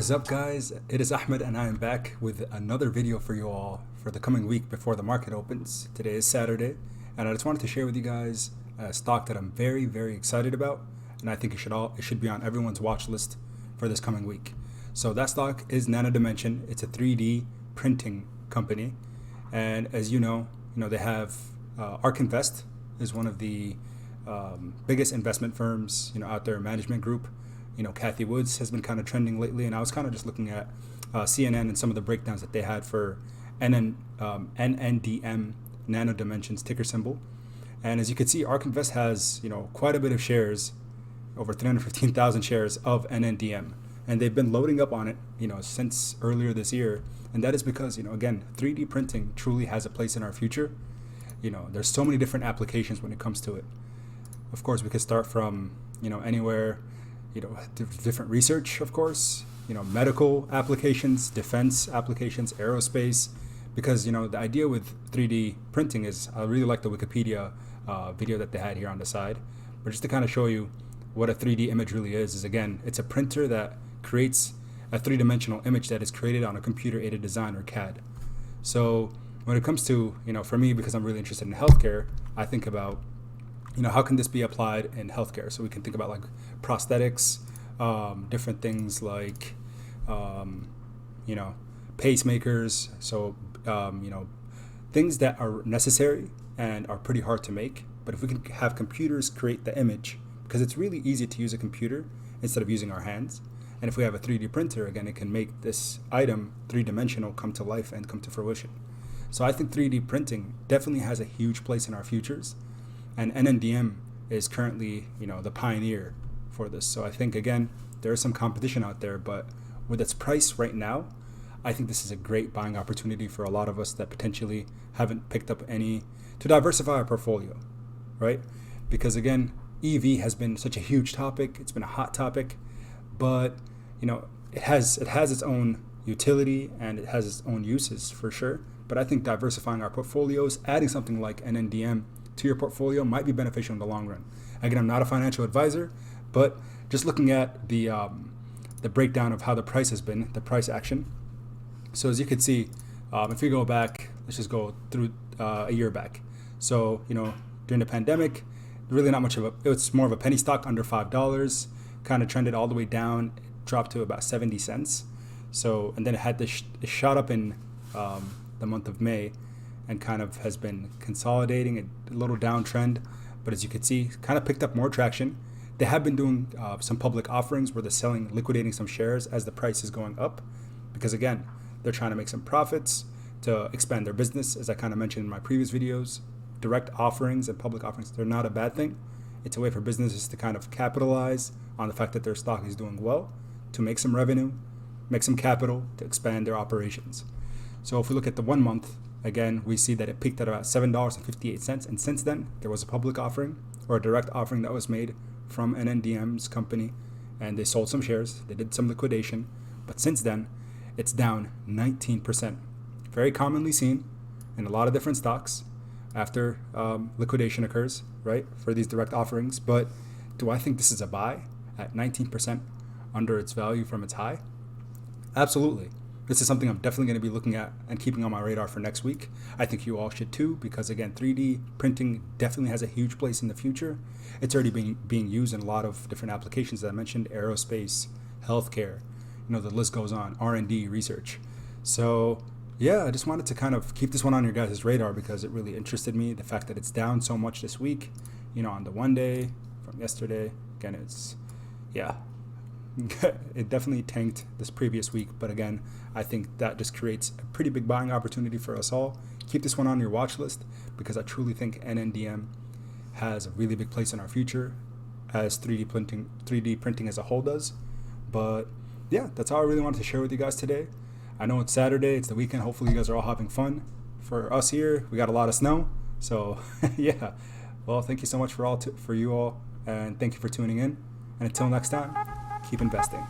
What is up, guys? It is Ahmed and I am back with another video for you all for the coming week before the market opens. Today is Saturday and I just wanted to share with you guys a stock that I'm very excited about, and I think it should be on everyone's watch list for this coming week. So that stock is Nano. It's a 3D printing company, and as you know, they have ARK Invest is one of the biggest investment firms out there, management group. Kathy Woods has been kind of trending lately, and I was kind of just looking at CNN and some of the breakdowns that they had for NNDM, Nano Dimensions ticker symbol. And as you can see, ARK Invest has quite a bit of shares, over 315,000 shares of NNDM, and they've been loading up on it since earlier this year. And that is because again, 3D printing truly has a place in our future. There's so many different applications when it comes to it. Of course, we could start from anywhere. Different research, of course, medical applications, defense applications, aerospace, because the idea with 3D printing is, I really like the Wikipedia video that they had here on the side, but just to kind of show you what a 3D image really is again, it's a printer that creates a three-dimensional image that is created on a computer-aided design, or CAD. So when it comes to, for me, because I'm really interested in healthcare, I think about how can this be applied in healthcare? So we can think about like prosthetics, different things like, pacemakers. So, things that are necessary and are pretty hard to make. But if we can have computers create the image, because it's really easy to use a computer instead of using our hands. And if we have a 3D printer, again, it can make this item three-dimensional come to life and come to fruition. So I think 3D printing definitely has a huge place in our futures. And NNDM is currently, the pioneer for this. So I think, again, there is some competition out there, but with its price right now, I think this is a great buying opportunity for a lot of us that potentially haven't picked up any, to diversify our portfolio, right? Because again, EV has been such a huge topic. It's been a hot topic, but it has its own utility and it has its own uses for sure. But I think diversifying our portfolios, adding something like NNDM to your portfolio might be beneficial in the long run. Again, I'm not a financial advisor, but just looking at the breakdown of how the price has been, the price action. So as you can see, if we go back, let's just go through a year back. So during the pandemic, really not much of it's more of a penny stock, under $5. Kind of trended all the way down, dropped to about 70 cents. So, and then it had this it shot up in the month of May, and kind of has been consolidating, a little downtrend, but as you can see, kind of picked up more traction. They have been doing some public offerings where they're liquidating some shares as the price is going up, because again, they're trying to make some profits to expand their business. As I kind of mentioned in my previous videos, direct offerings and public offerings, they're not a bad thing. It's a way for businesses to kind of capitalize on the fact that their stock is doing well, to make some revenue, make some capital, to expand their operations. So if we look at the 1 month, again, we see that it peaked at about $7.58, and since then, there was a public offering or a direct offering that was made from NNDM's company, and they sold some shares, they did some liquidation, but since then, it's down 19%. Very commonly seen in a lot of different stocks after liquidation occurs, right, for these direct offerings. But do I think this is a buy at 19% under its value from its high? Absolutely. This is something I'm definitely going to be looking at and keeping on my radar for next week. I think you all should too, because again, 3D printing definitely has a huge place in the future. It's already being used in a lot of different applications that I mentioned: aerospace, healthcare, the list goes on, R&D, research. So yeah, I just wanted to kind of keep this one on your guys' radar because it really interested me. The fact that it's down so much this week, on the 1 day from yesterday. Again, it definitely tanked this previous week, but again, I think that just creates a pretty big buying opportunity for us all. Keep this one on your watch list, because I truly think NNDM has a really big place in our future, as 3D printing as a whole does. But yeah, that's all I really wanted to share with you guys today. I know it's Saturday, it's the weekend. Hopefully you guys are all having fun. For us here, we got a lot of snow, so yeah. Well, thank you so much for you all, and thank you for tuning in. And until next time, keep investing.